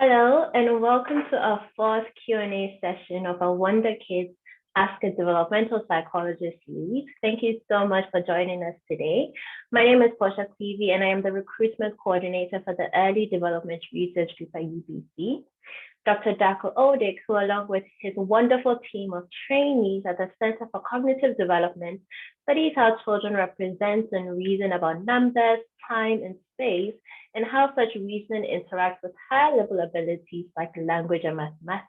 Hello, and welcome to our fourth Q&A session of our Wonder Kids Ask a Developmental Psychologist series. Thank you so much for joining us today. My name is Portia Clevey, and I am the Recruitment Coordinator for the Early Development Research Group at UBC. Dr. Darko Odic, who along with his wonderful team of trainees at the Center for Cognitive Development, studies how children represent and reason about numbers, time, and space, and how such reasoning interacts with higher level abilities like language and mathematics.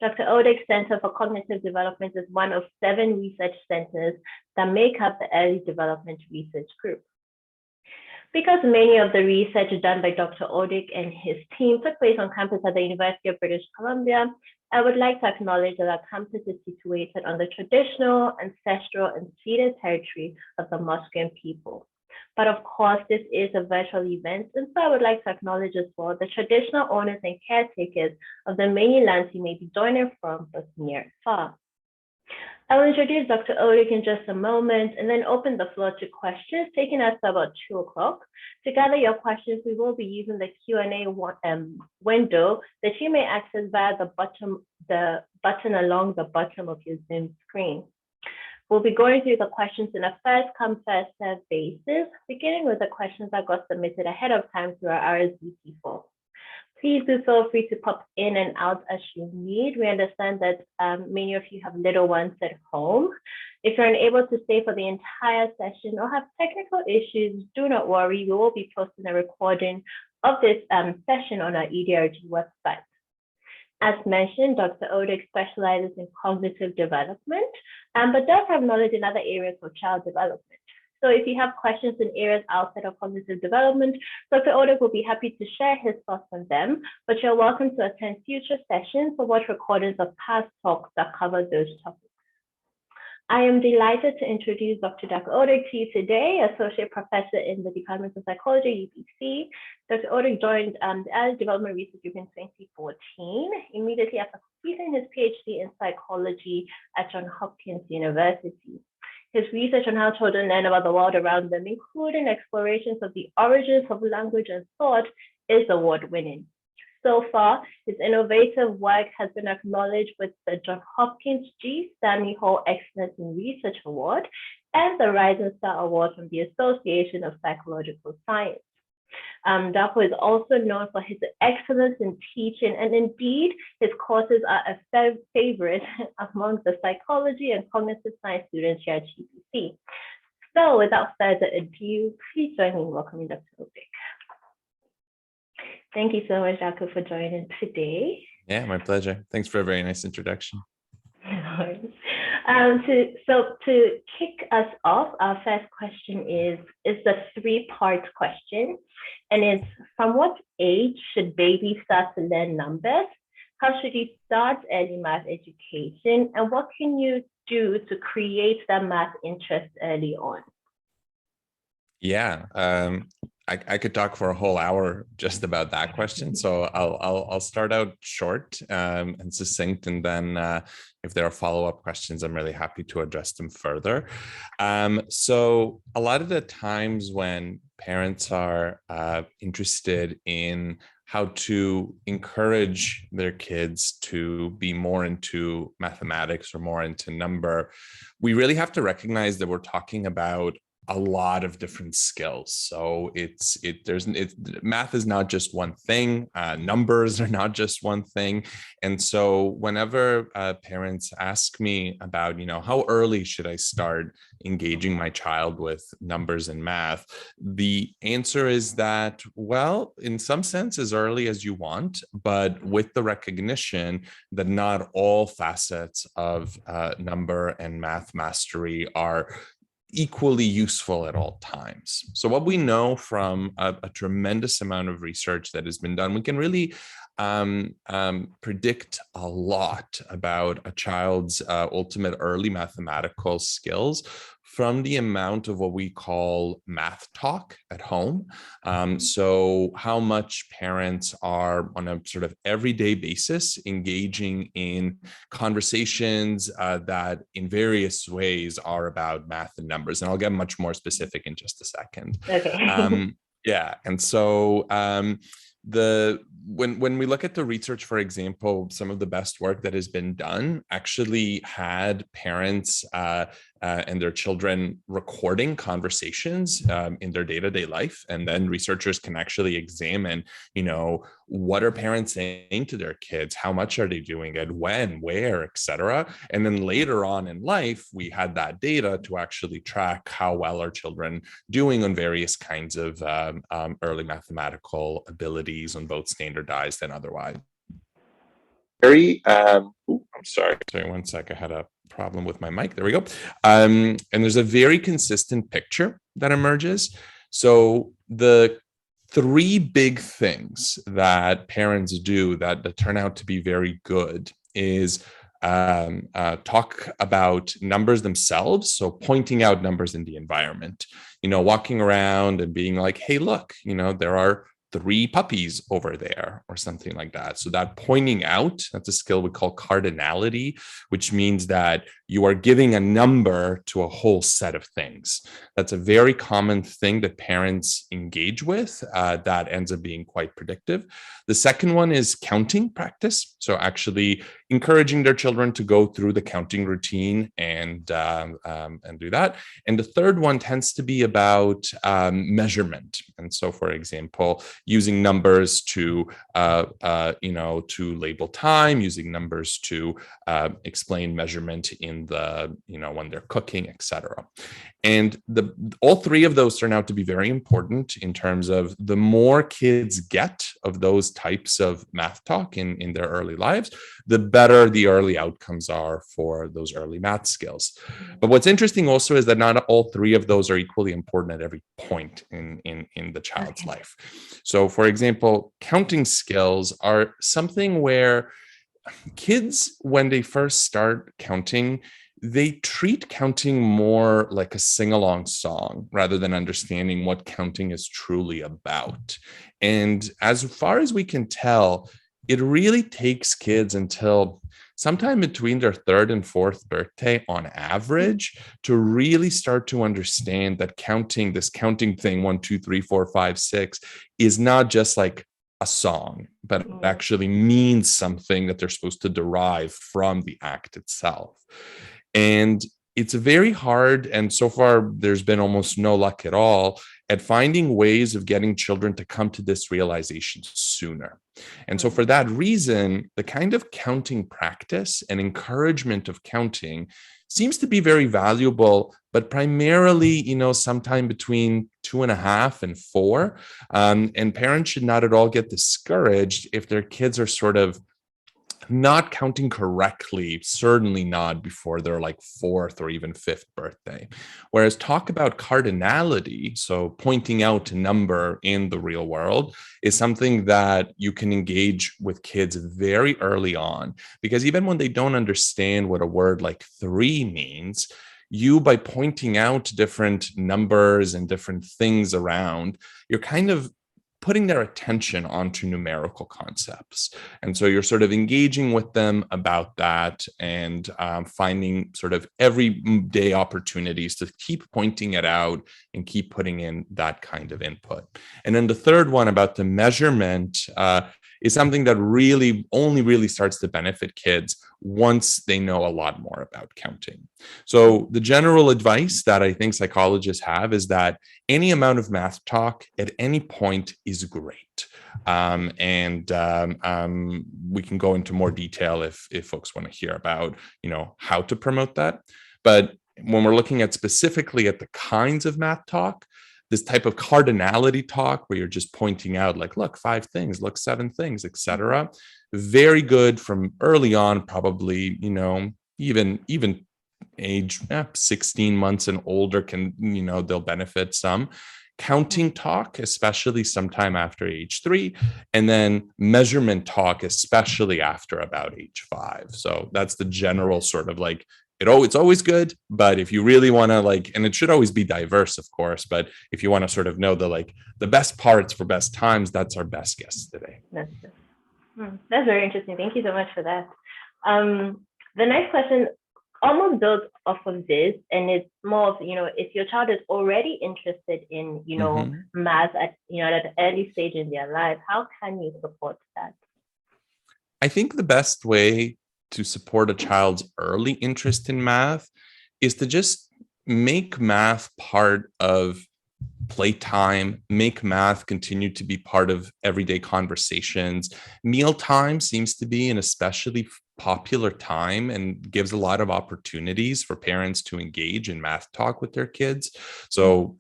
Dr. Odic's Center for Cognitive Development is one of 7 research centers that make up the Early Development Research Group. Because many of the research done by Dr. Odic and his team took place on campus at the University of British Columbia, I would like to acknowledge that our campus is situated on the traditional, ancestral, and ceded territory of the Musqueam people. But of course, this is a virtual event, and so I would like to acknowledge as well the traditional owners and caretakers of the many lands you may be joining from, both near and far. I will introduce Dr. Odic in just a moment and then open the floor to questions, taking us to about 2 o'clock. To gather your questions, we will be using the Q&A window that you may access via the button along the bottom of your Zoom screen. We'll be going through the questions in a first-come, first-served basis, beginning with the questions that got submitted ahead of time through our RSVP form. Please do feel free to pop in and out as you need. We understand that many of you have little ones at home. If you're unable to stay for the entire session or have technical issues, do not worry. We will be posting a recording of this session on our EDRG website. As mentioned, Dr. Odic specializes in cognitive development, but does have knowledge in other areas of child development. So if you have questions in areas outside of cognitive development, Dr. Odic will be happy to share his thoughts on them, but you're welcome to attend future sessions or watch recordings of past talks that cover those topics. I am delighted to introduce Dr. Darko Odic to you today, Associate Professor in the Developmental Psychology, UBC. Dr. Odic joined the Early Development Research Group in 2014, immediately after completing his PhD in psychology at Johns Hopkins University. His research on how children learn about the world around them, including explorations of the origins of language and thought, is award-winning. So far, his innovative work has been acknowledged with the Johns Hopkins G. Stanley Hall Excellence in Research Award and the Rising Star Award from the Association of Psychological Science. Darko is also known for his excellence in teaching, and indeed, his courses are a favorite among the psychology and cognitive science students here at UBC. So without further ado, please join me in welcoming Dr. Odic. Thank you so much, Darko, for joining today. Yeah, my pleasure. Thanks for a very nice introduction. To kick us off, our first question is the 3-part question, and it's: from what age should babies start to learn numbers? How should you start early math education? And what can you do to create that math interest early on? Yeah, I could talk for a whole hour just about that question. So I'll start out short and succinct, and then if there are follow-up questions, I'm really happy to address them further. So a lot of the times when parents are interested in how to encourage their kids to be more into mathematics or more into number, we really have to recognize that we're talking about a lot of different skills. So math is not just one thing. Numbers are not just one thing. And so whenever parents ask me about, how early should I start engaging my child with numbers and math, the answer is that, well, in some sense, as early as you want, but with the recognition that not all facets of number and math mastery are equally useful at all times. So what we know from a tremendous amount of research that has been done, we can really predict a lot about a child's ultimate early mathematical skills from the amount of what we call math talk at home. So how much parents are on a sort of everyday basis engaging in conversations that in various ways are about math and numbers. And I'll get much more specific in just a second. Okay. Yeah. And so when we look at the research, for example, some of the best work that has been done actually had parents and their children recording conversations in their day-to-day life. And then researchers can actually examine, what are parents saying to their kids? How much are they doing it? When, where, etc. And then later on in life, we had that data to actually track how well are children doing on various kinds of early mathematical abilities on both standardized and otherwise. I'm sorry, 1 sec. I had a problem with my mic. There we go. And there's a very consistent picture that emerges. So the three big things that parents do that turn out to be very good is talk about numbers themselves. So pointing out numbers in the environment, walking around and being like, hey, look, there are 3 puppies over there or something like that. So that pointing out, that's a skill we call cardinality, which means that you are giving a number to a whole set of things. That's a very common thing that parents engage with that ends up being quite predictive. The second one is counting practice. So actually encouraging their children to go through the counting routine and do that. And the third one tends to be about measurement. And so, for example, using numbers to label time, using numbers to explain measurement in the when they're cooking, etc. And all 3 of those turn out to be very important in terms of the more kids get of those types of math talk in their early lives, the better the early outcomes are for those early math skills. But what's interesting also is that not all 3 of those are equally important at every point in the child's life. So, for example, counting skills are something where kids, when they first start counting, they treat counting more like a sing-along song rather than understanding what counting is truly about. And as far as we can tell, it really takes kids until sometime between their 3rd and 4th birthday on average to really start to understand that counting, this counting thing, 1, 2, 3, 4, 5, 6, is not just like a song, but it actually means something that they're supposed to derive from the act itself. And it's very hard, and so far there's been almost no luck at all at finding ways of getting children to come to this realization sooner. And so for that reason, the kind of counting practice and encouragement of counting seems to be very valuable, but primarily, sometime between 2.5 and 4. And parents should not at all get discouraged if their kids are sort of not counting correctly, certainly not before their 4th or even 5th birthday. Whereas talk about cardinality, so pointing out a number in the real world, is something that you can engage with kids very early on, because even when they don't understand what a word like 3 means, you, by pointing out different numbers and different things around, you're kind of putting their attention onto numerical concepts. And so you're sort of engaging with them about that and finding sort of everyday opportunities to keep pointing it out and keep putting in that kind of input. And then the third one about the measurement is something that only really starts to benefit kids once they know a lot more about counting. So the general advice that I think psychologists have is that any amount of math talk at any point is great. And we can go into more detail if folks want to hear about, how to promote that. But when we're looking at specifically at the kinds of math talk, this type of cardinality talk where you're just pointing out look, 5 things, look, 7 things, etc. Very good from early on, probably, even age 16 months and older can, they'll benefit some. Counting talk, especially sometime after age 3, and then measurement talk, especially after about age 5. So that's the general sort of it's always good, but if you really want to and it should always be diverse, of course, but if you want to sort of know the best parts for best times, that's our best guess today. That's very interesting. Thank you so much for that. The next question almost builds off of this, and it's more of, if your child is already interested in, Mhm. math at an early stage in their life, how can you support that? I think the best way to support a child's early interest in math is to just make math part of playtime, make math continue to be part of everyday conversations. Mealtime seems to be an especially popular time and gives a lot of opportunities for parents to engage in math talk with their kids. So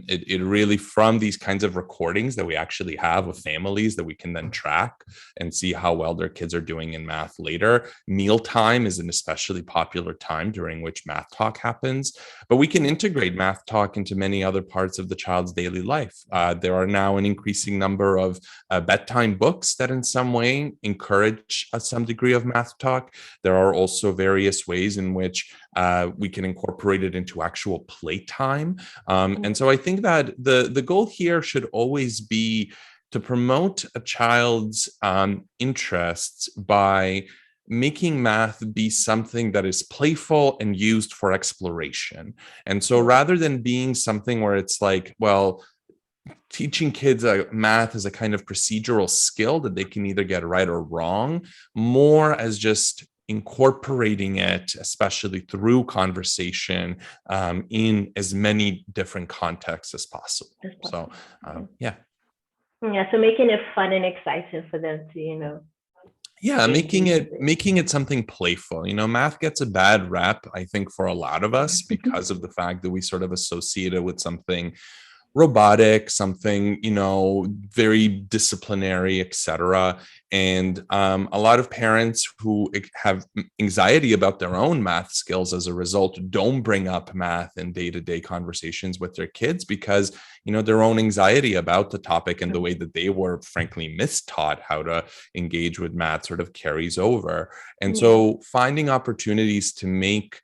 it really, from these kinds of recordings that we actually have of families that we can then track and see how well their kids are doing in math later. Mealtime is an especially popular time during which math talk happens, but we can integrate math talk into many other parts of the child's daily life. There are now an increasing number of bedtime books that in some way encourage some degree of math talk. There are also various ways in which we can incorporate it into actual playtime. And so I think that the goal here should always be to promote a child's interests by making math be something that is playful and used for exploration. And so rather than being something where it's like, well, teaching kids math as a kind of procedural skill that they can either get right or wrong, more as just incorporating it, especially through conversation, in as many different contexts as possible. So, yeah. Yeah, so making it fun and exciting for them to, Yeah, making it something playful. Math gets a bad rap, I think, for a lot of us because of the fact that we sort of associate it with something robotic, something, very disciplinary, etc. And a lot of parents who have anxiety about their own math skills as a result don't bring up math in day-to-day conversations with their kids because, their own anxiety about the topic and the way that they were frankly mistaught how to engage with math sort of carries over. And so finding opportunities to make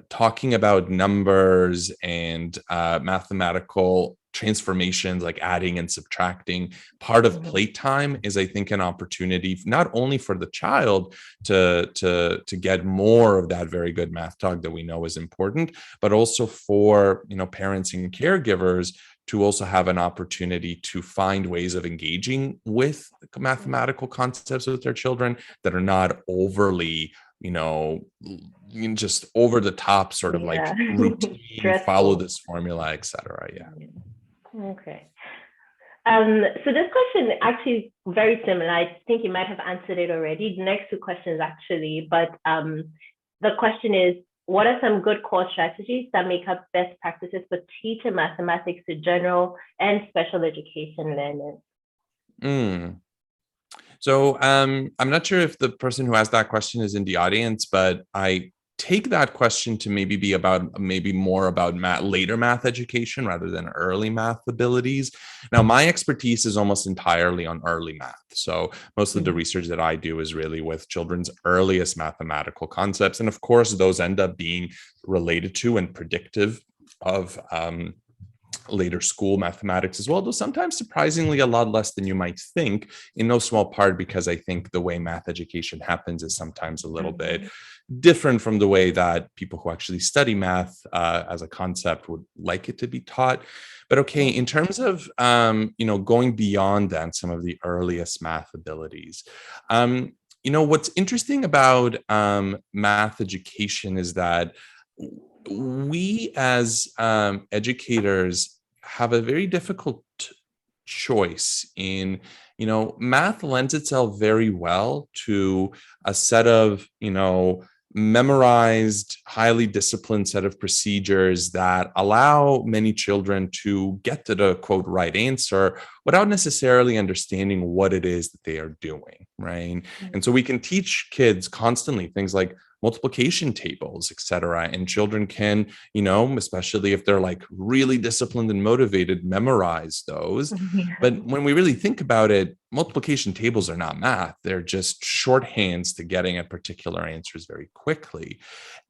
talking about numbers and mathematical transformations like adding and subtracting part of playtime is, I think, an opportunity not only for the child to get more of that very good math talk that we know is important, but also for parents and caregivers to also have an opportunity to find ways of engaging with mathematical concepts with their children that are not overly just over the top, sort of like routine, follow this formula, etc. Yeah. Okay. So this question actually very similar. I think you might have answered it already. The next two questions actually, but the question is, what are some good core strategies that make up best practices for teaching mathematics to general and special education learners? So I'm not sure if the person who asked that question is in the audience, but I take that question to maybe more about later math education rather than early math abilities. Now, my expertise is almost entirely on early math. So most of the research that I do is really with children's earliest mathematical concepts. And of course, those end up being related to and predictive of later school mathematics as well, though sometimes surprisingly a lot less than you might think, in no small part because I think the way math education happens is sometimes a little bit different from the way that people who actually study math as a concept would like it to be taught. But okay, in terms of going beyond that, some of the earliest math abilities, what's interesting about math education is that we as educators have a very difficult choice in, math lends itself very well to a set of, memorized, highly disciplined set of procedures that allow many children to get to the quote right answer without necessarily understanding what it is that they are doing, right? And so we can teach kids constantly things like multiplication tables, etc. And children can, especially if they're like really disciplined and motivated, memorize those. But when we really think about it, multiplication tables are not math. They're just shorthands to getting at particular answers very quickly.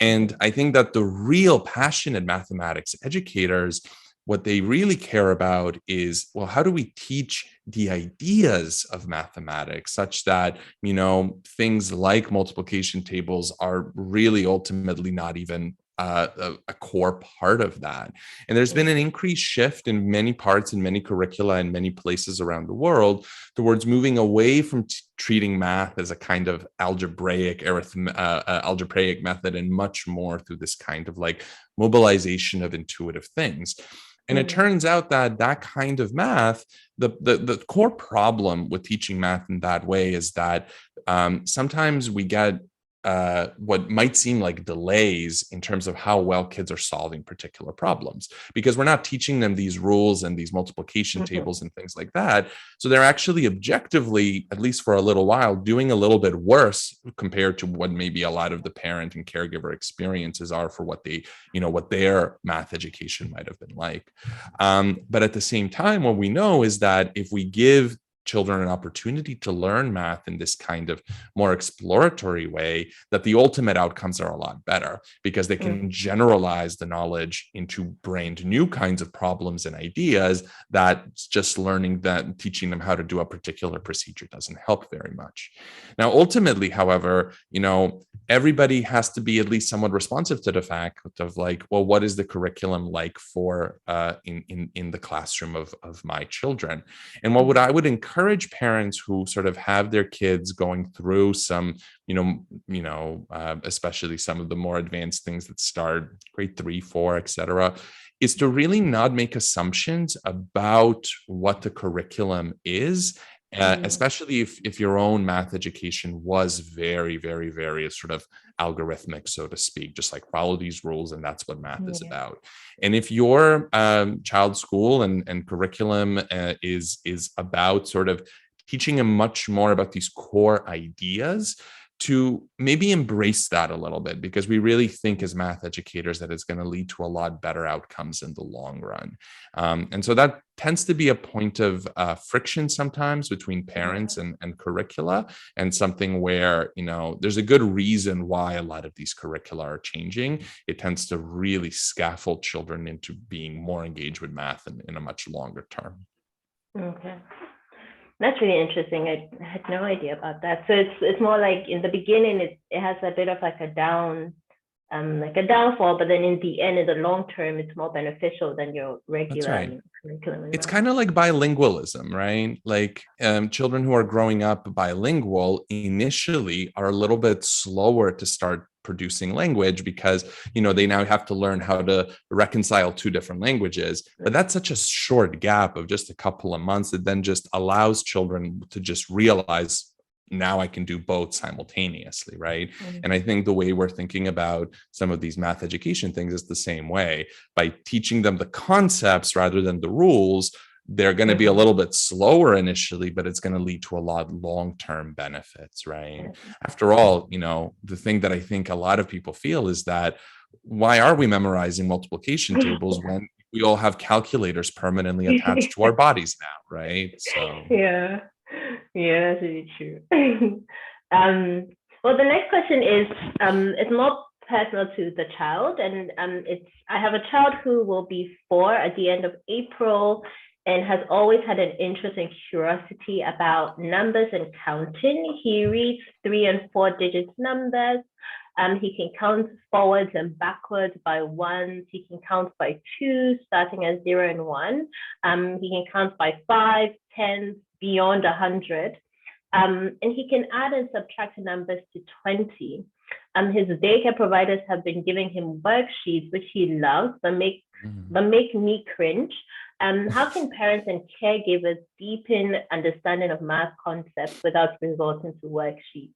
And I think that the real passionate mathematics educators what they really care about is, well, how do we teach the ideas of mathematics such that, things like multiplication tables are really ultimately not even a core part of that. And there's been an increased shift in many parts and many curricula in many places around the world towards moving away from treating math as a kind of algebraic method, and much more through this kind of like mobilization of intuitive things. And it turns out that that kind of math, the core problem with teaching math in that way is that sometimes we get what might seem like delays in terms of how well kids are solving particular problems, because we're not teaching them these rules and these multiplication tables and things like that. So they're actually objectively, at least for a little while, doing a little bit worse compared to what maybe a lot of the parent and caregiver experiences are for what they, what their math education might have been like. But at the same time, what we know is that if we give children an opportunity to learn math in this kind of more exploratory way, that the ultimate outcomes are a lot better, because they can generalize the knowledge into brand new kinds of problems and ideas that just learning that, teaching them how to do a particular procedure doesn't help very much. Now, ultimately, however, everybody has to be at least somewhat responsive to the fact of like, well, what is the curriculum like for in the classroom of my children? And what I would encourage parents who sort of have their kids going through some, especially some of the more advanced things that start grade 3, 4, etc., is to really not make assumptions about what the curriculum is. Especially if your own math education was very, very, very sort of algorithmic, so to speak, just like follow these rules and that's what math is about. And if your child's school and curriculum is about sort of teaching them much more about these core ideas, to maybe embrace that a little bit, because we really think as math educators that it's going to lead to a lot better outcomes in the long run. And so that tends to be a point of friction sometimes between parents and curricula, and something where, there's a good reason why a lot of these curricula are changing. It tends to really scaffold children into being more engaged with math in a much longer term. Okay. That's really interesting. I had no idea about that. So it's more like in the beginning, it has a bit of like a downfall, but then in the end, in the long term, it's more beneficial than your regular curriculum. It's kind of like bilingualism, right? Like children who are growing up bilingual initially are a little bit slower to start producing language, because they now have to learn how to reconcile two different languages. But that's such a short gap of just a couple of months that then just allows children to just realize, now I can do both simultaneously, right? And I think the way we're thinking about some of these math education things is the same way. By teaching them the concepts rather than the rules, they're going to be a little bit slower initially, but it's going to lead to a lot of long-term benefits, right? After all, the thing that I think a lot of people feel is that, why are we memorizing multiplication tables when we all have calculators permanently attached to our bodies now, right? So yeah, that's really true. Well, the next question is it's more personal to the child, and I have a child who will be 4 at the end of April, and has always had an interest and curiosity about numbers and counting. He reads 3 and 4 digit numbers. He can count forwards and backwards by ones. He can count by 2, starting at 0 and 1. He can count by 5, 10, beyond 100. And he can add and subtract numbers to 20. His daycare providers have been giving him worksheets, which he loves, but make me cringe. How can parents and caregivers deepen understanding of math concepts without resorting to worksheets?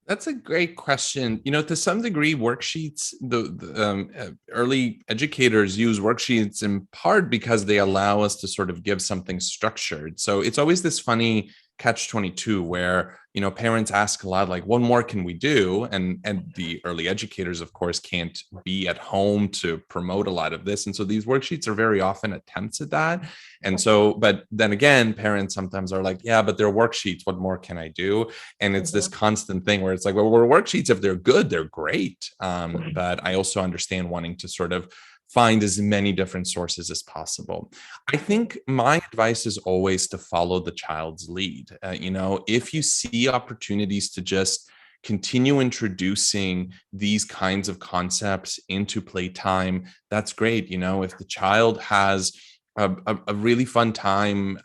That's a great question. To some degree, worksheets, the early educators use worksheets in part because they allow us to sort of give something structured. So it's always this funny catch-22 where, parents ask a lot, like, what more can we do? And the early educators, of course, can't be at home to promote a lot of this. And so these worksheets are very often attempts at that. And so, but then again, parents sometimes are like, yeah, but they're worksheets. What more can I do? And it's this constant thing where it's like, well, we're worksheets. If they're good, they're great. But I also understand wanting to sort of find as many different sources as possible. I think my advice is always to follow the child's lead. If you see opportunities to just continue introducing these kinds of concepts into playtime, that's great. If the child has a really fun time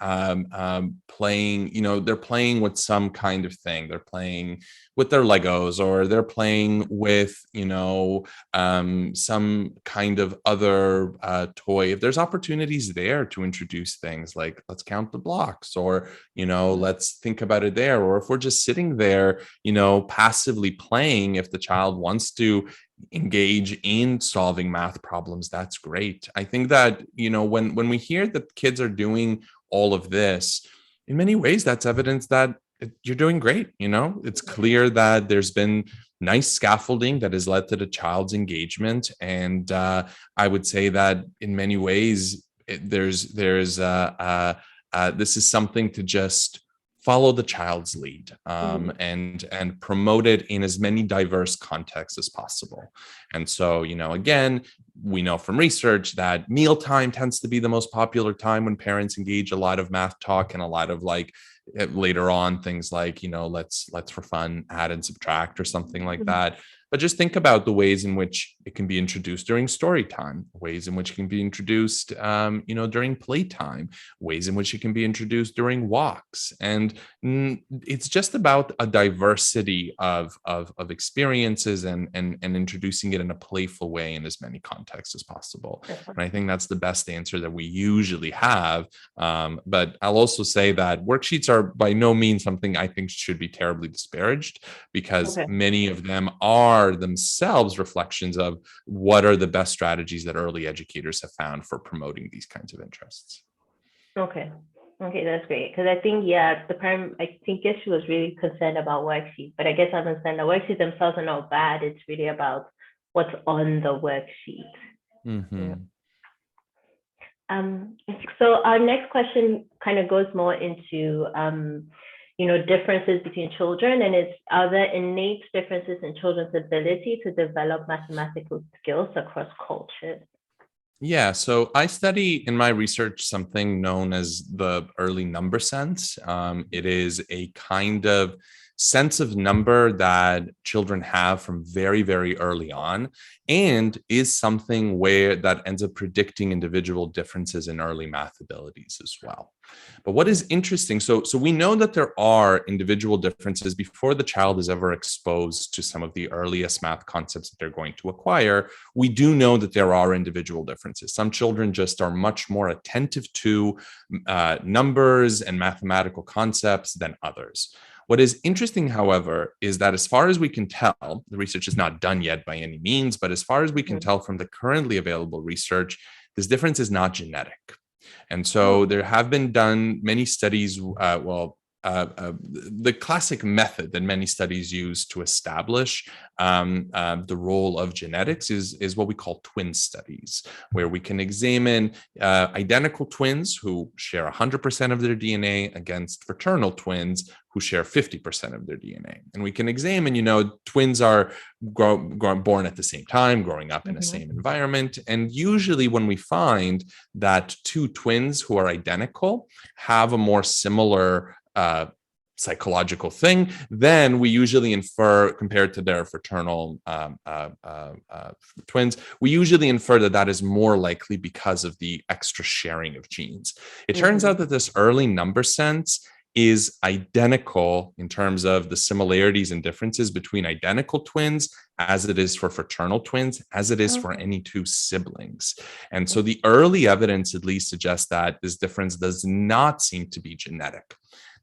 playing, they're playing with some kind of thing. They're playing with their Legos, or they're playing with, some kind of other toy. If there's opportunities there to introduce things like, let's count the blocks, or, let's think about it there. Or if we're just sitting there, passively playing, if the child wants to engage in solving math problems, that's great. I think that, when we hear that kids are doing all of this, in many ways, that's evidence that you're doing great. It's clear that there's been nice scaffolding that has led to the child's engagement. And I would say that in many ways, this is something to just follow the child's lead, and promote it in as many diverse contexts as possible. And so, again, we know from research that mealtime tends to be the most popular time when parents engage a lot of math talk, and a lot of later on things like, let's for fun add and subtract or something like that. But just think about the ways in which it can be introduced during story time, ways in which it can be introduced, during playtime, ways in which it can be introduced during walks. And it's just about a diversity of experiences, and introducing it in a playful way in as many contexts as possible. And I think that's the best answer that we usually have. But I'll also say that worksheets are by no means something I think should be terribly disparaged, because many of them are themselves reflections of what are the best strategies that early educators have found for promoting these kinds of interests. Okay, that's great. Because I think, the parent, I think she was really concerned about worksheets, but I guess I understand the worksheets themselves are not bad. It's really about what's on the worksheet. So our next question kind of goes more into differences between children, and are there innate differences in children's ability to develop mathematical skills across cultures? Yeah, so I study in my research something known as the early number sense. It is a kind of sense of number that children have from very, very early on, and is something where that ends up predicting individual differences in early math abilities as well. But what is interesting, so we know that there are individual differences before the child is ever exposed to some of the earliest math concepts that they're going to acquire. We do know that there are individual differences. Some children just are much more attentive to numbers and mathematical concepts than others. What is interesting, however, is that as far as we can tell, the research is not done yet by any means, but as far as we can tell from the currently available research, this difference is not genetic. And so there have been done many studies, the classic method that many studies use to establish the role of genetics is what we call twin studies, where we can examine identical twins who share 100% of their DNA against fraternal twins who share 50% of their DNA. And we can examine, twins are born at the same time, growing up in the same environment. And usually when we find that two twins who are identical have a more similar psychological thing, then we usually infer, compared to their fraternal twins, we usually infer that is more likely because of the extra sharing of genes. It turns out that this early number sense is identical in terms of the similarities and differences between identical twins as it is for fraternal twins, as it is for any two siblings. And so the early evidence at least suggests that this difference does not seem to be genetic.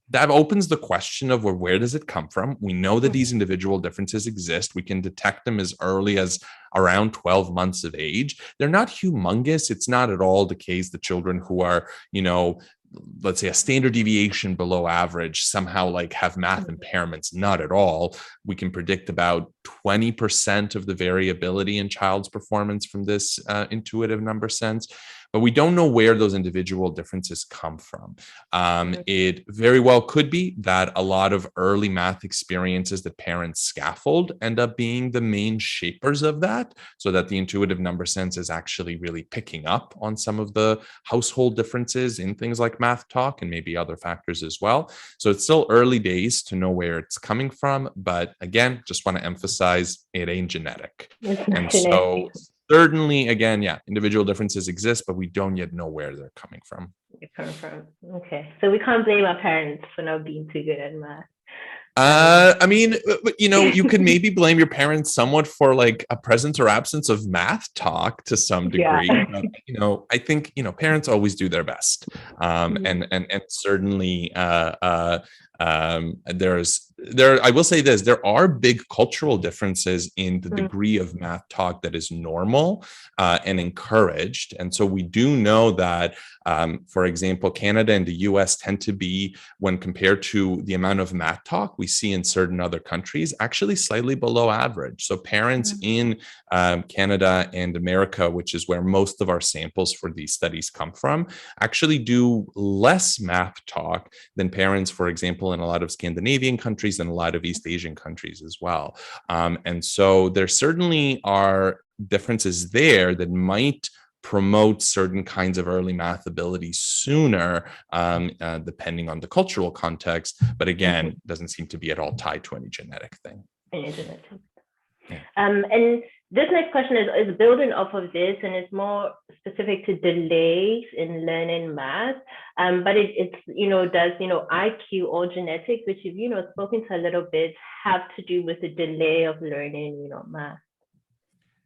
That opens the question of, well, where does it come from? We know that these individual differences exist. We can detect them as early as around 12 months of age. They're not humongous. It's not at all the case that children who are, let's say a standard deviation below average somehow have math impairments. Not at all. We can predict about 20% of the variability in child's performance from this intuitive number sense. but we don't know where those individual differences come from. It very well could be that a lot of early math experiences that parents scaffold end up being the main shapers of that, so that the intuitive number sense is actually really picking up on some of the household differences in things like math talk and maybe other factors as well. So it's still early days to know where it's coming from. But again, just want to emphasize it ain't genetic. And so certainly, again, yeah, individual differences exist, but we don't yet know where they're coming from. Okay. So we can't blame our parents for not being too good at math. I mean, you know, you could maybe blame your parents somewhat for like a presence or absence of math talk to some degree. Yeah. But, you know, I think, you know, parents always do their best. And certainly I will say this, there are big cultural differences in the degree of math talk that is normal and encouraged. And so we do know that, for example, Canada and the US tend to be, when compared to the amount of math talk we see in certain other countries, actually slightly below average. So parents in Canada and America, which is where most of our samples for these studies come from, actually do less math talk than parents, for example, in a lot of Scandinavian countries and a lot of East Asian countries as well. And so there certainly are differences there that might promote certain kinds of early math ability sooner, depending on the cultural context. But again, doesn't seem to be at all tied to any genetic thing. And this next question is building off of this, and it's more specific to delays in learning math. But it's does IQ or genetics, which you've spoken to a little bit, have to do with the delay of learning math?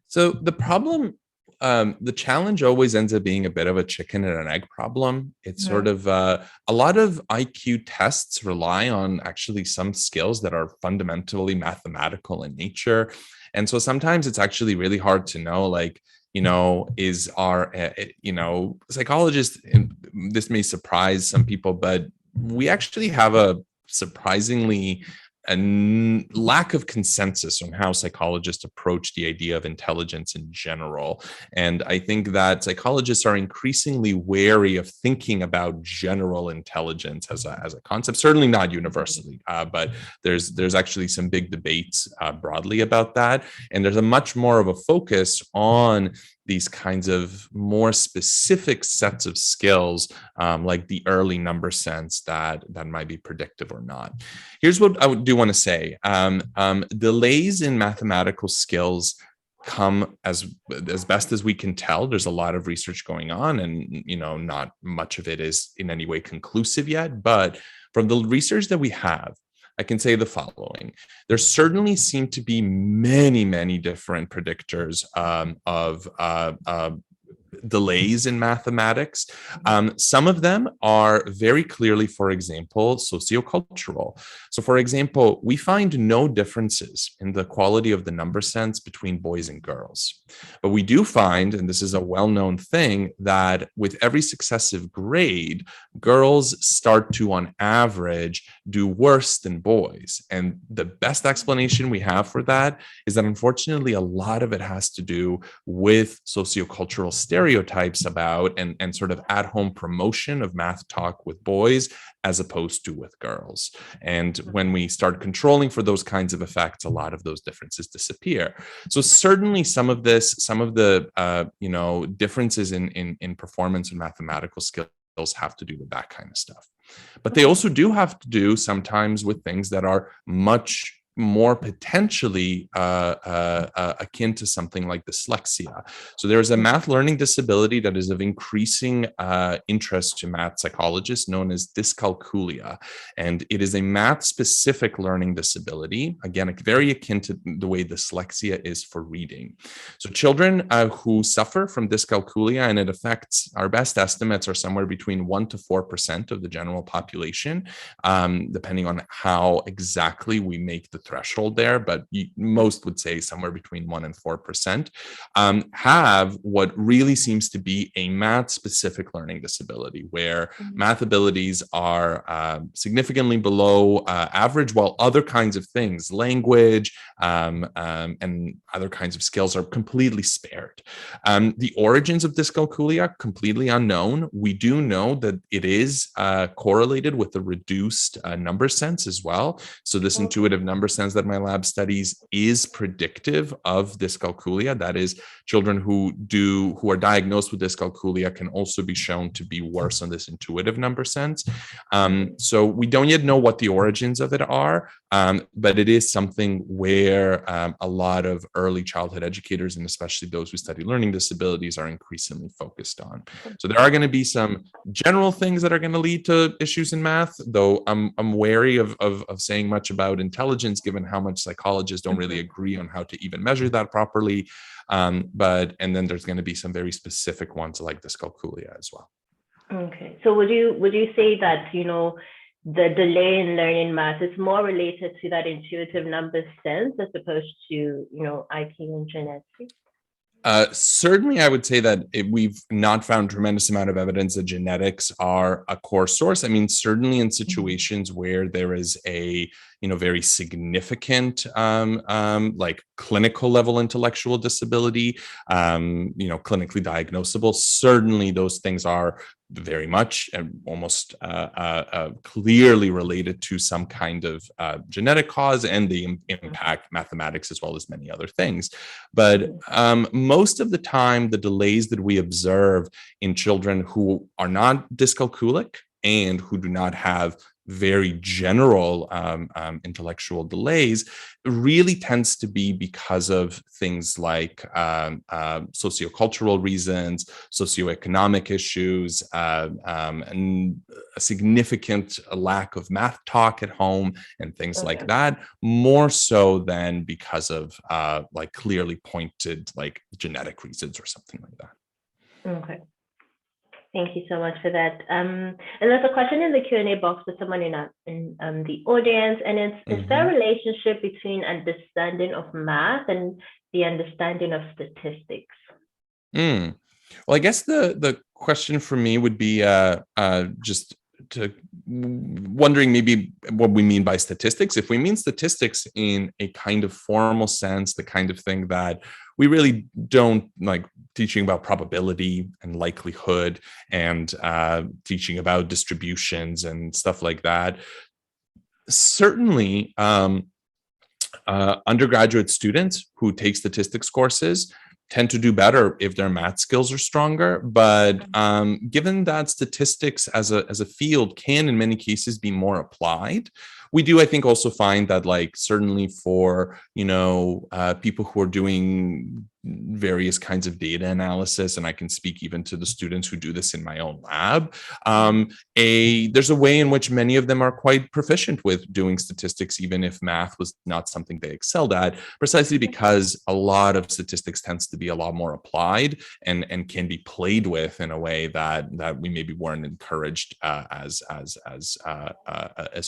So the problem, the challenge always ends up being a bit of a chicken and an egg problem. It's sort of a lot of IQ tests rely on actually some skills that are fundamentally mathematical in nature. And so sometimes it's actually really hard to know, like, is our, psychologists, and this may surprise some people, but we actually have a surprisingly lack of consensus on how psychologists approach the idea of intelligence in general. And I think that psychologists are increasingly wary of thinking about general intelligence as a concept, certainly not universally, but there's actually some big debates broadly about that. And there's a much more of a focus on these kinds of more specific sets of skills, like the early number sense that might be predictive or not. Here's what I do want to say. Delays in mathematical skills come, as best as we can tell, there's a lot of research going on, and not much of it is in any way conclusive yet. But from the research that we have, I can say the following. There certainly seem to be many, many different predictors of delays in mathematics. Some of them are very clearly, for example, sociocultural. So, for example, we find no differences in the quality of the number sense between boys and girls. But we do find, and this is a well-known thing, that with every successive grade, girls start to, on average, do worse than boys. And the best explanation we have for that is that, unfortunately, a lot of it has to do with sociocultural stereotypes about and sort of at-home promotion of math talk with boys as opposed to with girls. And when we start controlling for those kinds of effects, a lot of those differences disappear. So certainly some of the differences in performance and mathematical skills have to do with that kind of stuff. But they also do have to do sometimes with things that are much more potentially akin to something like dyslexia. So there's a math learning disability that is of increasing interest to math psychologists, known as dyscalculia. And it is a math-specific learning disability, again, very akin to the way dyslexia is for reading. So children who suffer from dyscalculia, and it affects, our best estimates are somewhere between 1% to 4% of the general population, depending on how exactly we make the threshold there, but most would say somewhere between 1 and 4%, have what really seems to be a math-specific learning disability, where math abilities are significantly below average, while other kinds of things, language, and other kinds of skills, are completely spared. The origins of dyscalculia, completely unknown. We do know that it is correlated with the reduced number sense as well. So this intuitive number sense that my lab studies is predictive of dyscalculia. That is, children who are diagnosed with dyscalculia can also be shown to be worse on this intuitive number sense. So we don't yet know what the origins of it are, but it is something where a lot of early childhood educators, and especially those who study learning disabilities, are increasingly focused on. So there are going to be some general things that are going to lead to issues in math, though I'm wary of saying much about intelligence, given how much psychologists don't really agree on how to even measure that properly. And then there's going to be some very specific ones like dyscalculia as well. Okay, so would you say that, you know, the delay in learning math is more related to that intuitive number sense as opposed to, you know, IQ and genetics? Certainly, I would say that we've not found tremendous amount of evidence that genetics are a core source. I mean, certainly in situations where there is a, you know, very significant, like clinical level intellectual disability, you know, clinically diagnosable, certainly those things are very much and almost clearly related to some kind of genetic cause, and they impact mathematics as well as many other things. But most of the time, the delays that we observe in children who are not dyscalculic and who do not have very general intellectual delays really tends to be because of things like sociocultural reasons, socioeconomic issues, and a significant lack of math talk at home and things like that, more so than because of like clearly pointed like genetic reasons or something like that. Okay. Thank you so much for that. And there's a question in the Q&A box for someone in the audience, and it's, is there a relationship between understanding of math and the understanding of statistics? Well, I guess the question for me would be just to wondering maybe what we mean by statistics. If we mean statistics in a kind of formal sense, the kind of thing that we really don't like teaching about probability and likelihood and teaching about distributions and stuff like that. Certainly, undergraduate students who take statistics courses tend to do better if their math skills are stronger. But given that statistics as a field can in many cases be more applied, we do, I think, also find that, like, certainly for, you know, people who are doing various kinds of data analysis, and I can speak even to the students who do this in my own lab, there's a way in which many of them are quite proficient with doing statistics, even if math was not something they excelled at, precisely because a lot of statistics tends to be a lot more applied and can be played with in a way that we maybe weren't encouraged as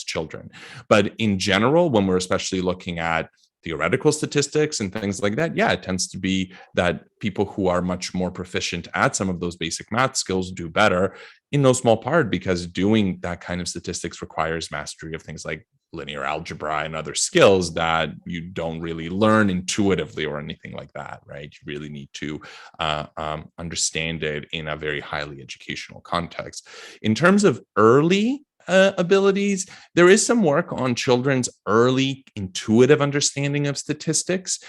children. But in general, when we're especially looking at theoretical statistics and things like that, yeah, it tends to be that people who are much more proficient at some of those basic math skills do better, in no small part because doing that kind of statistics requires mastery of things like linear algebra and other skills that you don't really learn intuitively or anything like that, right? You really need to understand it in a very highly educational context. In terms of early abilities, there is some work on children's early intuitive understanding of statistics.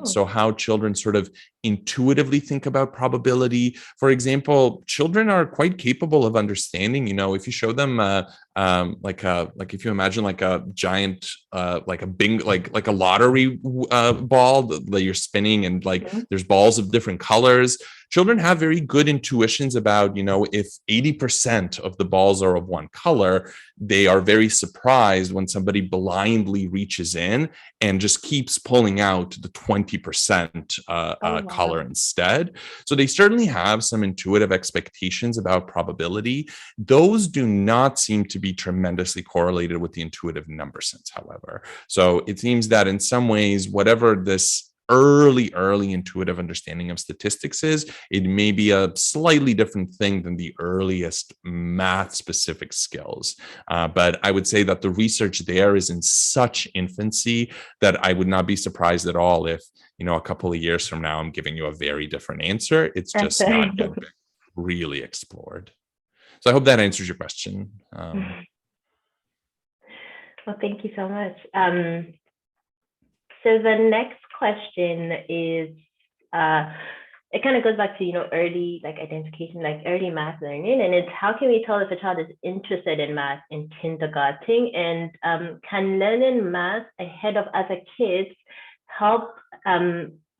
So how children sort of intuitively think about probability. For example, children are quite capable of understanding, you know, if you show them like if you imagine like a giant like a lottery ball that you're spinning, and like there's balls of different colors. Children have very good intuitions about, you know, if 80% of the balls are of one color, they are very surprised when somebody blindly reaches in and just keeps pulling out the 20% color instead. So they certainly have some intuitive expectations about probability. Those do not seem to be tremendously correlated with the intuitive number sense, however. So it seems that in some ways, whatever this early intuitive understanding of statistics is, it may be a slightly different thing than the earliest math specific skills. But I would say that the research there is in such infancy that I would not be surprised at all if, a couple of years from now, I'm giving you a very different answer. It's just not yet been really explored. So I hope that answers your question. Well, thank you so much. So the next question is, it kind of goes back to, early identification, early math learning. And it's, how can we tell if a child is interested in math in kindergarten? And can learning math ahead of other kids help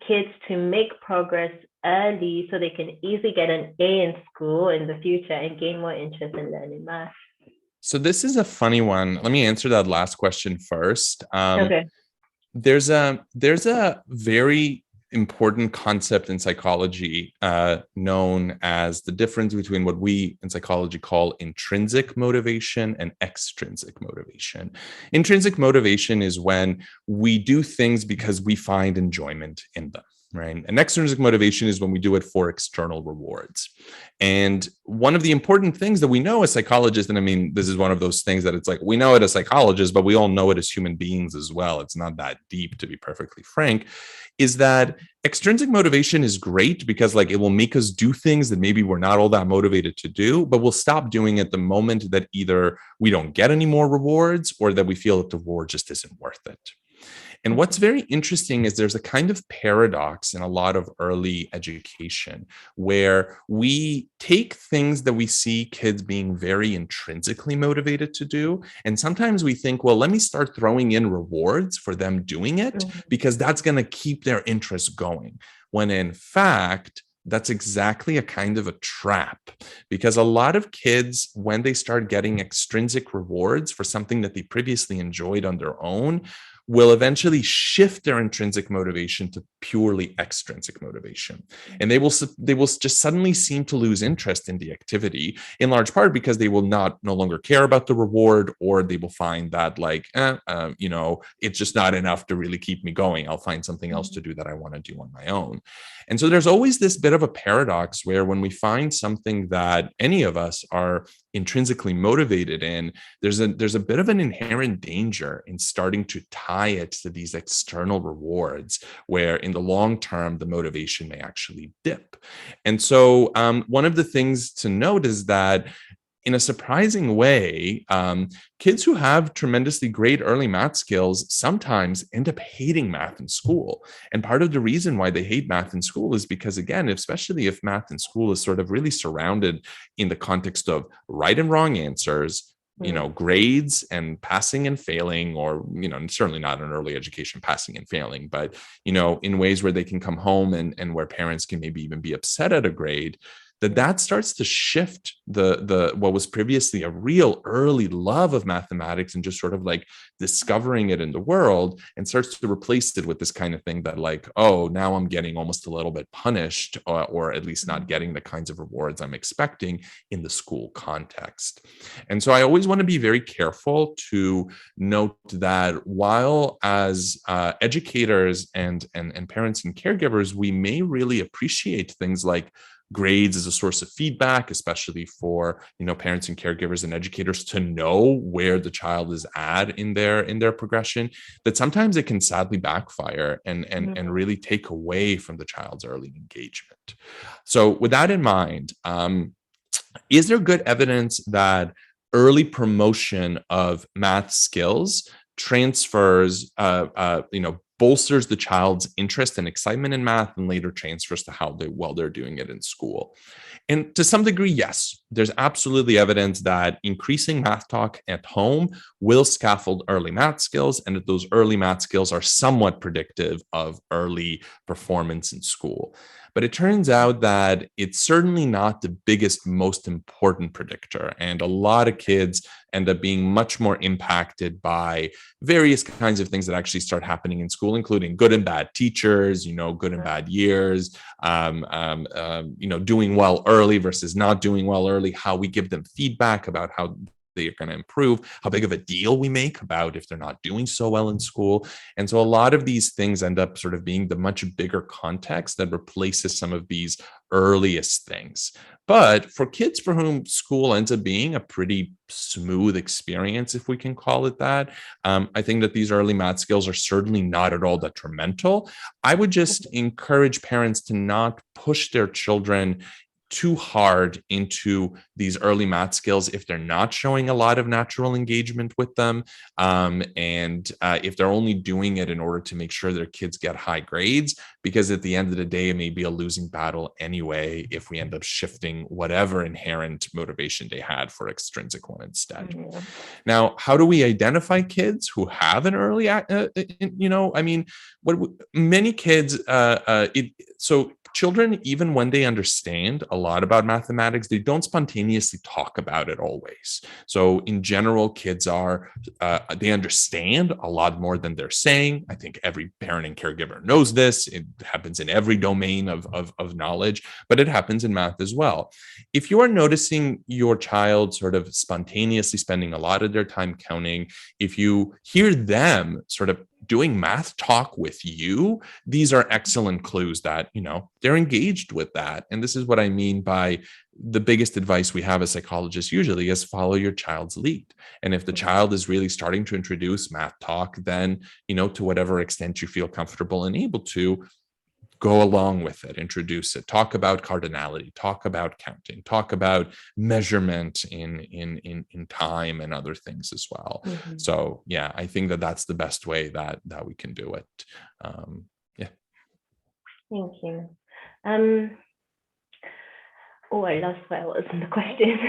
kids to make progress early so they can easily get an A in school in the future and gain more interest in learning math? So this is a funny one. Let me answer that last question first. Okay. There's a very important concept in psychology known as the difference between what we in psychology call intrinsic motivation and extrinsic motivation. Intrinsic motivation is when we do things because we find enjoyment in them, right? And extrinsic motivation is when we do it for external rewards. And one of the important things that we know as psychologists, and I mean, this is one of those things that it's like, we know it as psychologists, but we all know it as human beings as well. It's not that deep, to be perfectly frank, is that extrinsic motivation is great because it will make us do things that maybe we're not all that motivated to do, but we'll stop doing it the moment that either we don't get any more rewards or that we feel that the reward just isn't worth it. And what's very interesting is there's a kind of paradox in a lot of early education where we take things that we see kids being very intrinsically motivated to do. And sometimes we think, well, let me start throwing in rewards for them doing it because that's going to keep their interest going. When in fact, that's exactly a kind of a trap, because a lot of kids, when they start getting extrinsic rewards for something that they previously enjoyed on their own, will eventually shift their intrinsic motivation to purely extrinsic motivation. And they will just suddenly seem to lose interest in the activity, in large part because they will no longer care about the reward, or they will find that it's just not enough to really keep me going. I'll find something else to do that I want to do on my own. And so there's always this bit of a paradox where when we find something that any of us are intrinsically motivated in, there's a bit of an inherent danger in starting to tie it to these external rewards, where in the long term, the motivation may actually dip. And so one of the things to note is that in a surprising way, kids who have tremendously great early math skills sometimes end up hating math in school. And part of the reason why they hate math in school is because, again, especially if math in school is sort of really surrounded in the context of right and wrong answers, grades and passing and failing, or, certainly not in early education, passing and failing, but, in ways where they can come home and where parents can maybe even be upset at a grade, that starts to shift the what was previously a real early love of mathematics and just sort of discovering it in the world, and starts to replace it with this kind of thing that now I'm getting almost a little bit punished, or at least not getting the kinds of rewards I'm expecting in the school context. And so I always want to be very careful to note that while as educators and parents and caregivers, we may really appreciate things like grades as a source of feedback, especially for parents and caregivers and educators to know where the child is at in their progression, that sometimes it can sadly backfire and really take away from the child's early engagement. So with that in mind, is there good evidence that early promotion of math skills transfers bolsters the child's interest and excitement in math, and later transfers to how they're doing it in school? And to some degree, yes, there's absolutely evidence that increasing math talk at home will scaffold early math skills, and that those early math skills are somewhat predictive of early performance in school. But it turns out that it's certainly not the biggest, most important predictor. And a lot of kids end up being much more impacted by various kinds of things that actually start happening in school, including good and bad teachers, good and bad years, doing well early versus not doing well early, how we give them feedback about how they are going to improve, how big of a deal we make about if they're not doing so well in school. And so a lot of these things end up sort of being the much bigger context that replaces some of these earliest things. But for kids for whom school ends up being a pretty smooth experience, if we can call it that, I think that these early math skills are certainly not at all detrimental. I would just encourage parents to not push their children too hard into these early math skills if they're not showing a lot of natural engagement with them. And if they're only doing it in order to make sure their kids get high grades, because at the end of the day, it may be a losing battle anyway if we end up shifting whatever inherent motivation they had for extrinsic one instead. Mm-hmm. Now, how do we identify kids who have an early, many kids, so children, even when they understand a lot about mathematics, they don't spontaneously talk about it always. So in general, kids they understand a lot more than they're saying. I think every parent and caregiver knows this. It happens in every domain of knowledge, but it happens in math as well. If you are noticing your child sort of spontaneously spending a lot of their time counting, if you hear them sort of doing math talk with you, these are excellent clues that, they're engaged with that. And this is what I mean by the biggest advice we have as psychologists usually is follow your child's lead. And if the child is really starting to introduce math talk, then, to whatever extent you feel comfortable and able to, go along with it, introduce it, talk about cardinality, talk about counting, talk about measurement in time and other things as well. Mm-hmm. So yeah, I think that that's the best way that we can do it. Yeah. Thank you. I lost where I was in the question.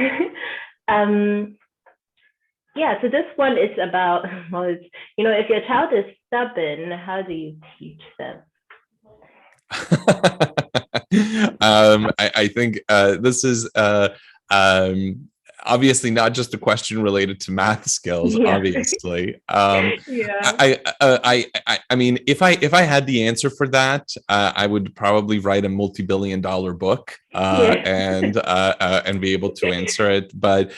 So this one is about, if your child is stubborn, how do you teach them? I think this is obviously not just a question related to math skills. Yeah. Obviously, I mean, if I had the answer for that, I would probably write a multi-billion-dollar book and be able to answer it. But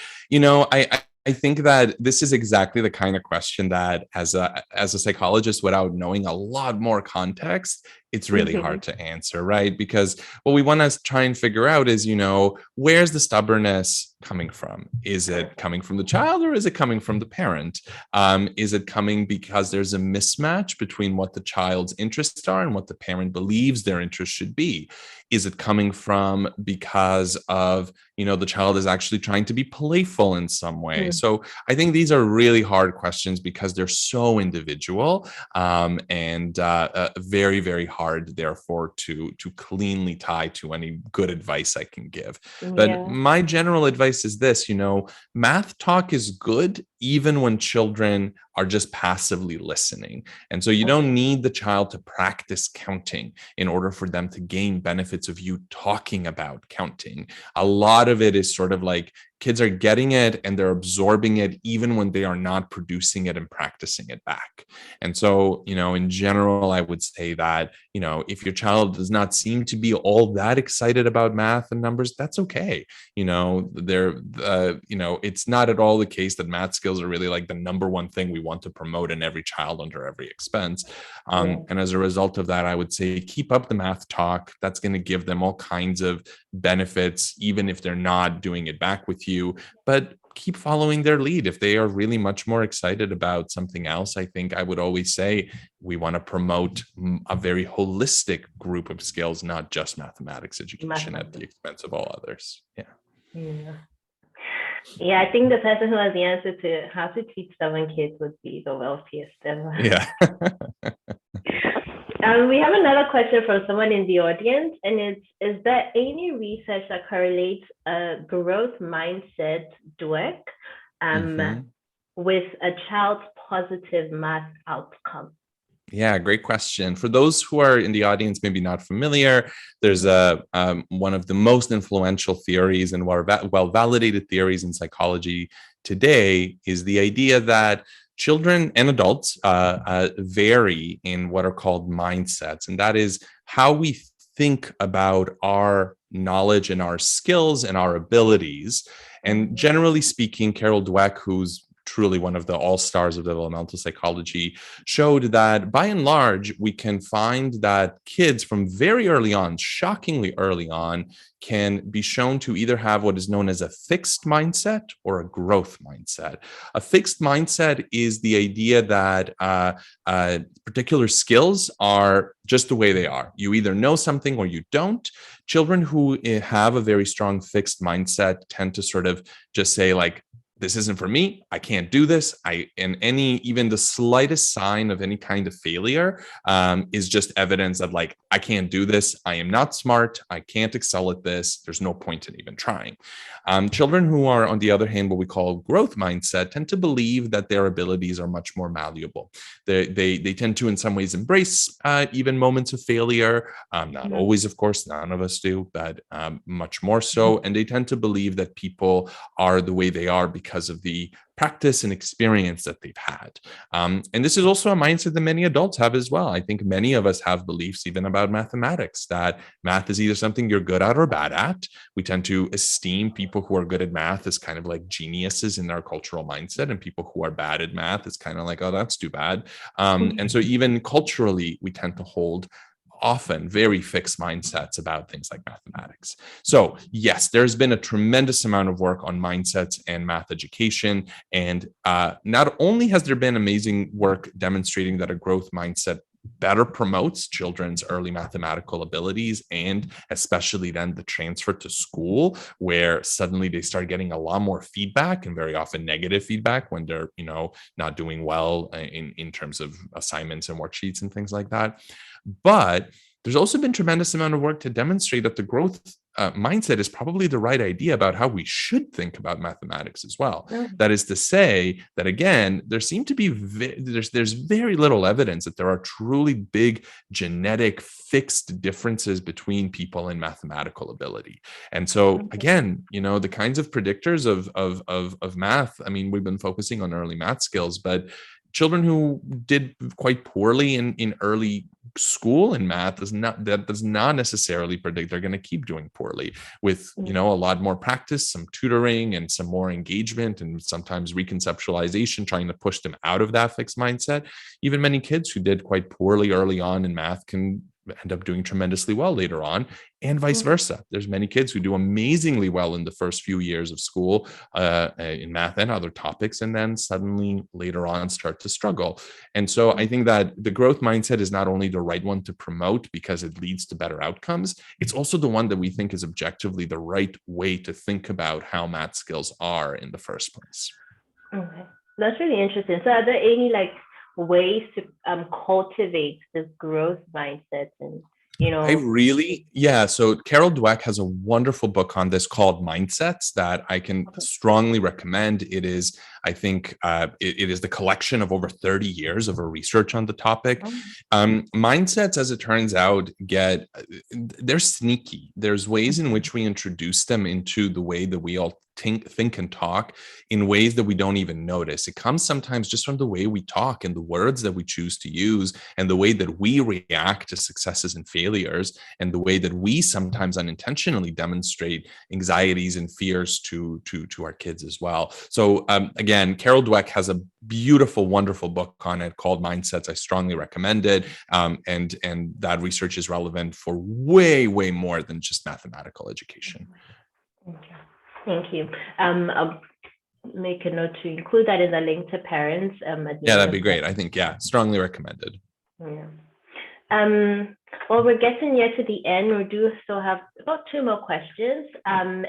I think that this is exactly the kind of question that as a psychologist, without knowing a lot more context, it's really hard to answer, right? Because what we want to try and figure out is, where's the stubbornness coming from? Is it coming from the child or is it coming from the parent? Is it coming because there's a mismatch between what the child's interests are and what the parent believes their interests should be? Is it coming from because of, the child is actually trying to be playful in some way? So I think these are really hard questions because they're so individual and very, very hard, therefore, to cleanly tie to any good advice I can give. But my general advice is this, math talk is good even when children are just passively listening. And so you don't need the child to practice counting in order for them to gain benefits of you talking about counting. A lot of it is sort of like kids are getting it and they're absorbing it even when they are not producing it and practicing it back. And so, in general, I would say that, if your child does not seem to be all that excited about math and numbers, that's okay. It's not at all the case that math skills are really like the number one thing we want to promote in every child under every expense. And as a result of that, I would say keep up the math talk. That's going to give them all kinds of benefits, even if they're not doing it back with you, but keep following their lead. If they are really much more excited about something else, I think I would always say we want to promote a very holistic group of skills, not just mathematics education at the expense of all others. Yeah, I think the person who has the answer to how to teach stubborn kids would be the wealthiest ever. Yeah. We have another question from someone in the audience, and it's, is there any research that correlates a growth mindset DWEC with a child's positive math outcome? Yeah, great question. For those who are in the audience, maybe not familiar, there's one of the most influential theories and well-validated theories in psychology today is the idea that children and adults vary in what are called mindsets, and that is how we think about our knowledge and our skills and our abilities. And generally speaking, Carol Dweck, who's truly one of the all-stars of developmental psychology, showed that by and large, we can find that kids from very early on, shockingly early on, can be shown to either have what is known as a fixed mindset or a growth mindset. A fixed mindset is the idea that particular skills are just the way they are. You either know something or you don't. Children who have a very strong fixed mindset tend to sort of just say, like, this isn't for me. I can't do this. Even the slightest sign of any kind of failure is just evidence that, like, I can't do this. I am not smart. I can't excel at this. There's no point in even trying. Children who are, on the other hand, what we call growth mindset, tend to believe that their abilities are much more malleable. They tend to, in some ways, embrace even moments of failure. Not always, of course, none of us do, but much more so. And they tend to believe that people are the way they are because of the practice and experience that they've had. And this is also a mindset that many adults have as well. I think many of us have beliefs even about mathematics, that math is either something you're good at or bad at. We tend to esteem people who are good at math as kind of like geniuses in our cultural mindset, and people who are bad at math is kind of like, oh, that's too bad. And so even culturally, we tend to hold often very fixed mindsets about things like mathematics. So yes, there's been a tremendous amount of work on mindsets and math education. And not only has there been amazing work demonstrating that a growth mindset better promotes children's early mathematical abilities, and especially then the transfer to school, where suddenly they start getting a lot more feedback, and very often negative feedback when they're, not doing well in terms of assignments and worksheets and things like that. But there's also been tremendous amount of work to demonstrate that the growth mindset is probably the right idea about how we should think about mathematics as well. That is to say that, again, there seem to be there's very little evidence that there are truly big genetic fixed differences between people in mathematical ability. And so again, the kinds of predictors of math, I mean, we've been focusing on early math skills, but children who did quite poorly in early school in math does not necessarily predict they're going to keep doing poorly. With a lot more practice, some tutoring, and some more engagement, and sometimes reconceptualization, trying to push them out of that fixed mindset, even many kids who did quite poorly early on in math can end up doing tremendously well later on, and vice versa. There's many kids who do amazingly well in the first few years of school in math and other topics, and then suddenly later on start to struggle. And so I think that the growth mindset is not only the right one to promote because it leads to better outcomes, it's also the one that we think is objectively the right way to think about how math skills are in the first place. Okay. That's really interesting. So are there any ways to cultivate this growth mindset? And so Carol Dweck has a wonderful book on this called Mindsets that I can strongly recommend. It is, I think, it is the collection of over 30 years of her research on the topic. Mindsets, as it turns out, they're sneaky. There's ways in which we introduce them into the way that we all think and talk in ways that we don't even notice. It comes sometimes just from the way we talk and the words that we choose to use, and the way that we react to successes and failures, and the way that we sometimes unintentionally demonstrate anxieties and fears to our kids as well. So again, Carol Dweck has a beautiful, wonderful book on it called Mindsets. I strongly recommend it. And that research is relevant for way, way more than just mathematical education. Okay. Thank you. I'll make a note to include that in the link to parents. That'd be great. I think, strongly recommended. Yeah. Well, we're getting near to the end. We do still have about 2 more questions. And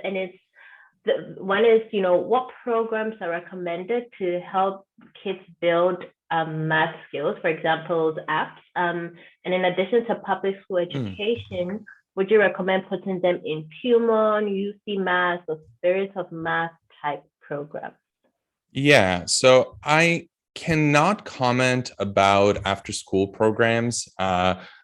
one is, what programs are recommended to help kids build math skills, for example, apps? And in addition to public school education, would you recommend putting them in Pumon, UC Math, or Spirit of Math type programs? Yeah, so I cannot comment about after-school programs.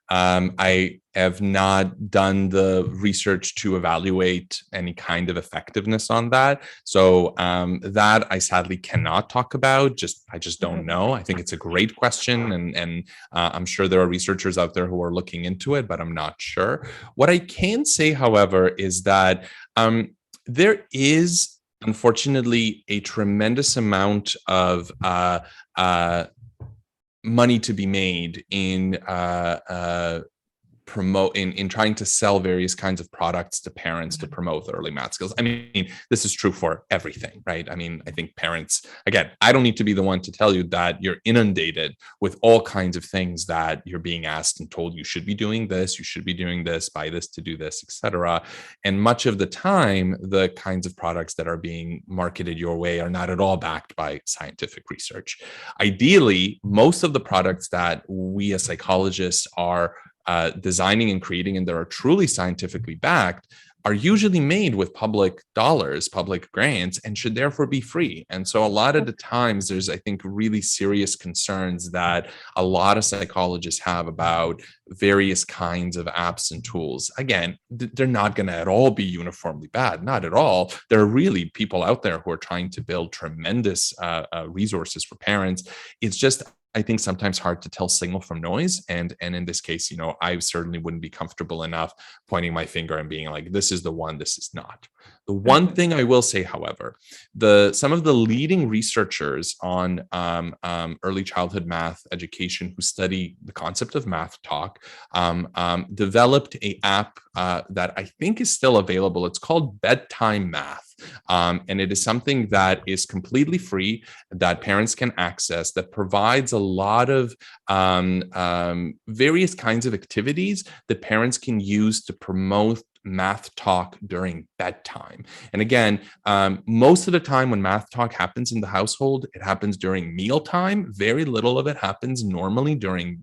I have not done the research to evaluate any kind of effectiveness on that. So that I sadly cannot talk about. I just don't know. I think it's a great question, and I'm sure there are researchers out there who are looking into it, but I'm not sure. What I can say, however, is that there is unfortunately a tremendous amount of money to be made in in trying to sell various kinds of products to parents to promote early math skills. I mean, this is true for everything, right? I mean, I think parents, again, I don't need to be the one to tell you that you're inundated with all kinds of things that you're being asked and told you should be doing this, you should be doing this, buy this to do this, etc. And much of the time, the kinds of products that are being marketed your way are not at all backed by scientific research. Ideally, most of the products that we as psychologists are designing and creating, and that are truly scientifically backed, are usually made with public dollars, public grants, and should therefore be free. And so a lot of the times there's, I think, really serious concerns that a lot of psychologists have about various kinds of apps and tools. Again, they're not going to at all be uniformly bad, not at all. There are really people out there who are trying to build tremendous resources for parents. It's just, I think, sometimes hard to tell signal from noise. And in this case, you know, I certainly wouldn't be comfortable enough pointing my finger and being like, this is the one, this is not. The one thing I will say, however, some of the leading researchers on early childhood math education who study the concept of math talk developed an app that I think is still available. It's called Bedtime Math. And it is something that is completely free, that parents can access, that provides a lot of various kinds of activities that parents can use to promote math talk during bedtime. And again, most of the time when math talk happens in the household, it happens during mealtime. Very little of it happens normally during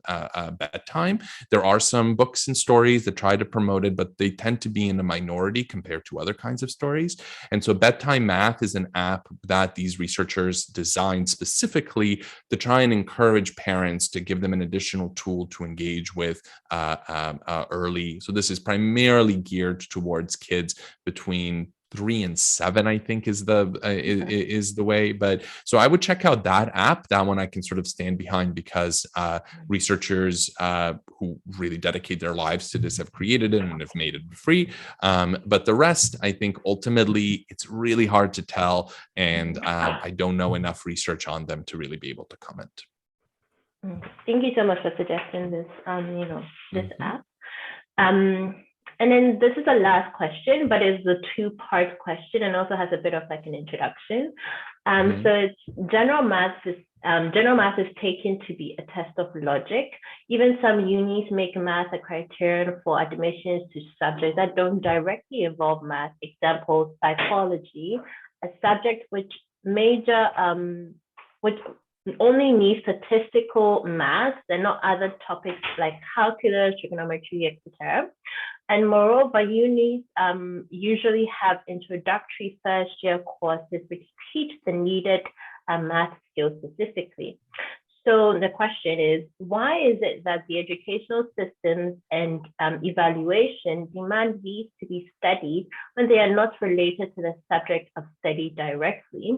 bedtime. There are some books and stories that try to promote it, but they tend to be in a minority compared to other kinds of stories. And so Bedtime Math is an app that these researchers designed specifically to try and encourage parents, to give them an additional tool to engage with early. So this is primarily geared towards kids between 3 and 7, I think is the way. But so I would check out that app. That one I can sort of stand behind, because researchers who really dedicate their lives to this have created it and have made it free. But the rest, I think ultimately it's really hard to tell, and I don't know enough research on them to really be able to comment. Thank you so much for suggesting this, this app. And then this is the last question, but it's a two-part question and also has a bit of like an introduction. So it's general math is taken to be a test of logic. Even some unis make math a criterion for admissions to subjects that don't directly involve math. Example, psychology, a subject which only needs statistical math and not other topics like calculus, trigonometry, etc. And moreover, unis usually have introductory first-year courses which teach the needed math skills specifically. So the question is, why is it that the educational systems and evaluation demand these to be studied when they are not related to the subject of study directly?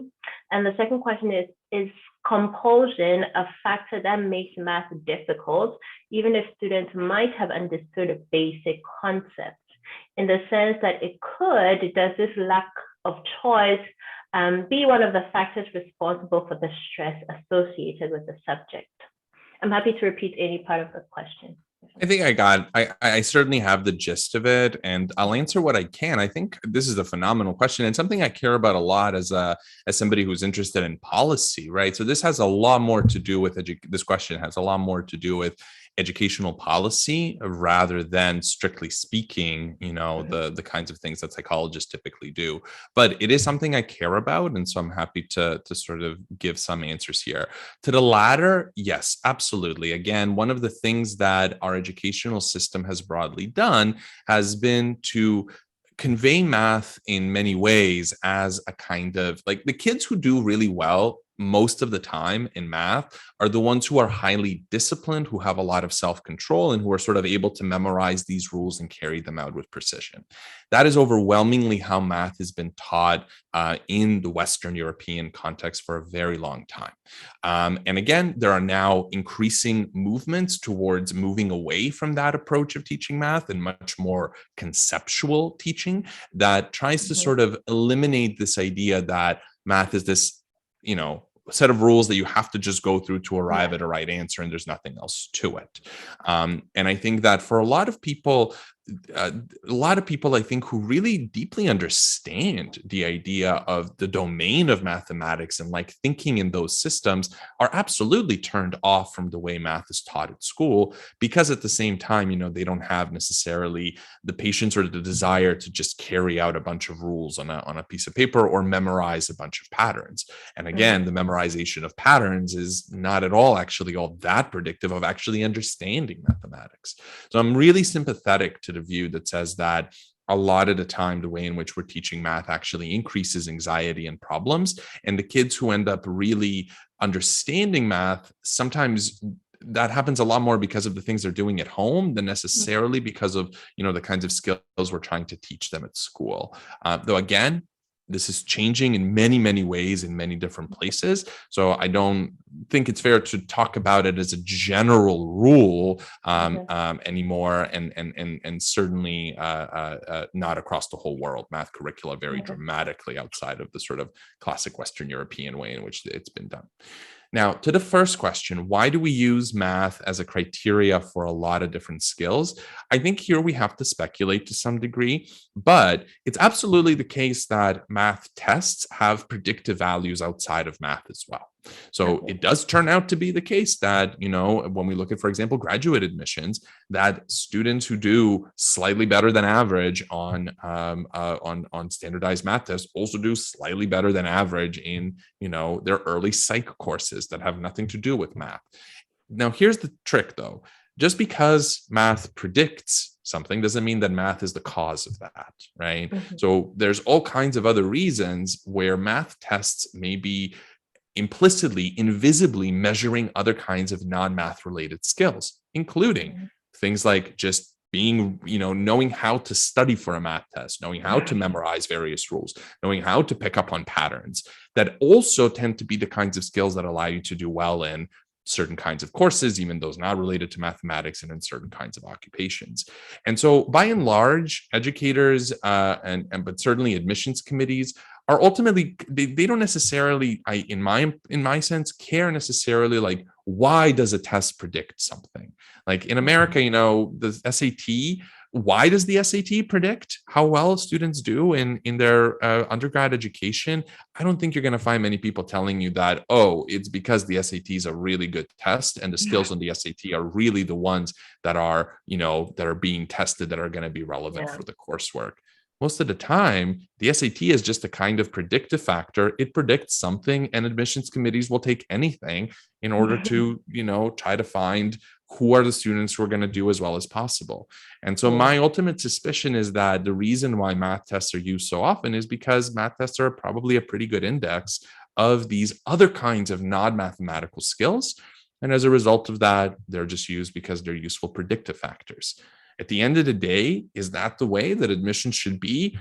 And the second question is compulsion a factor that makes math difficult, even if students might have understood basic concepts? In the sense that does this lack of choice be one of the factors responsible for the stress associated with the subject? I'm happy to repeat any part of the question. I think I certainly have the gist of it, and I'll answer what I can. I think this is a phenomenal question and something I care about a lot as somebody who's interested in policy, right? So this has a lot more to do with this question has a lot more to do with educational policy rather than, strictly speaking, the kinds of things that psychologists typically do. But it is something I care about, and so I'm happy to sort of give some answers here. To the latter, yes, absolutely. Again, one of the things that our educational system has broadly done has been to convey math in many ways as a kind of like the kids who do really well most of the time in math are the ones who are highly disciplined, who have a lot of self-control, and who are sort of able to memorize these rules and carry them out with precision. That is overwhelmingly how math has been taught in the Western European context for a very long time. And again, there are now increasing movements towards moving away from that approach of teaching math and much more conceptual teaching that tries to sort of eliminate this idea that math is this, set of rules that you have to just go through to arrive at a right answer, and there's nothing else to it. And I think that for a lot of people, I think, who really deeply understand the idea of the domain of mathematics and like thinking in those systems are absolutely turned off from the way math is taught at school, because at the same time, they don't have necessarily the patience or the desire to just carry out a bunch of rules on a piece of paper or memorize a bunch of patterns. And again, the memorization of patterns is not at all actually all that predictive of actually understanding mathematics. So I'm really sympathetic to the view that says that a lot of the time, the way in which we're teaching math actually increases anxiety and problems. And the kids who end up really understanding math, sometimes that happens a lot more because of the things they're doing at home than necessarily because of, the kinds of skills we're trying to teach them at school. Though again, this is changing in many, many ways in many different places. So I don't think it's fair to talk about it as a general rule anymore, and certainly not across the whole world. Math curricula vary dramatically outside of the sort of classic Western European way in which it's been done. Now, to the first question, why do we use math as a criteria for a lot of different skills? I think here we have to speculate to some degree, but it's absolutely the case that math tests have predictive values outside of math as well. So it does turn out to be the case that, when we look at, for example, graduate admissions, that students who do slightly better than average on standardized math tests also do slightly better than average in, their early psych courses that have nothing to do with math. Now, here's the trick, though. Just because math predicts something doesn't mean that math is the cause of that, right? So there's all kinds of other reasons where math tests may be implicitly, invisibly measuring other kinds of non-math related skills, including things like just being, knowing how to study for a math test, knowing how to memorize various rules, knowing how to pick up on patterns, that also tend to be the kinds of skills that allow you to do well in certain kinds of courses, even those not related to mathematics, and in certain kinds of occupations. And so by and large, educators but certainly admissions committees are ultimately, they don't necessarily, in my sense, care necessarily like, why does a test predict something? Like in America, the SAT, why does the SAT predict how well students do in their undergrad education? I don't think you're going to find many people telling you that, it's because the SAT is a really good test and the skills on the SAT are really the ones that are, that are being tested, that are going to be relevant for the coursework. Most of the time, the SAT is just a kind of predictive factor. It predicts something, and admissions committees will take anything in order to, try to find who are the students who are going to do as well as possible. And so my ultimate suspicion is that the reason why math tests are used so often is because math tests are probably a pretty good index of these other kinds of non-mathematical skills. And as a result of that, they're just used because they're useful predictive factors. At the end of the day, is that the way that admissions should be?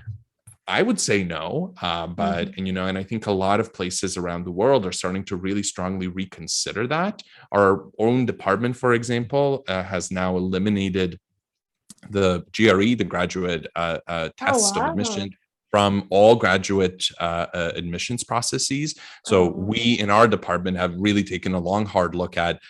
I would say no, but and I think a lot of places around the world are starting to really strongly reconsider that. Our own department, for example, has now eliminated the GRE, the graduate test of admission, from all graduate admissions processes. So we in our department have really taken a long, hard look at,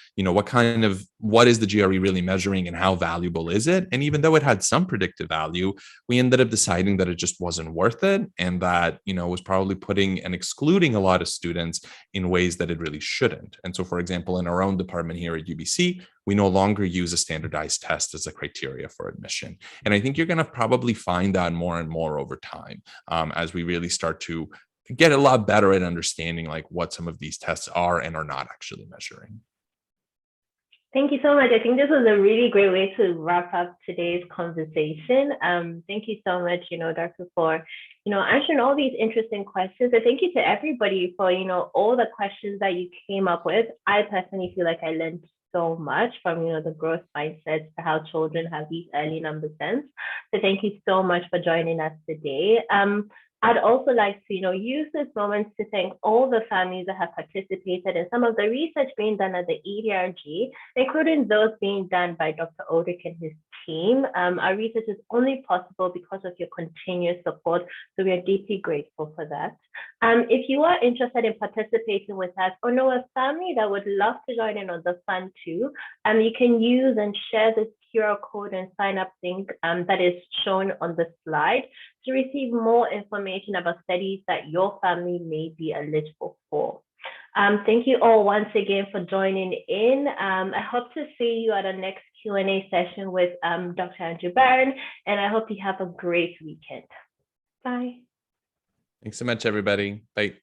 what is the GRE really measuring and how valuable is it? And even though it had some predictive value, we ended up deciding that it just wasn't worth it, and that, was probably putting and excluding a lot of students in ways that it really shouldn't. And so, for example, in our own department here at UBC, we no longer use a standardized test as a criteria for admission. And I think you're going to probably find that more and more over time as we really start to get a lot better at understanding like what some of these tests are and are not actually measuring. Thank you so much. I think this was a really great way to wrap up today's conversation. Thank you so much, Darko, for, answering all these interesting questions. And thank you to everybody for, all the questions that you came up with. I personally feel like I learned so much from, the growth mindsets to how children have these early number sense. So thank you so much for joining us today. I'd also like to, use this moment to thank all the families that have participated in some of the research being done at the EDRG, including those being done by Dr. Odic and his team. Our research is only possible because of your continuous support, so we are deeply grateful for that. If you are interested in participating with us or know a family that would love to join in on the fun too, you can use and share this QR code and sign up link that is shown on the slide to receive more information about studies that your family may be eligible for. Thank you all once again for joining in. I hope to see you at our next Q&A session with Dr. Andrew Barron, and I hope you have a great weekend. Bye. Thanks so much, everybody. Bye.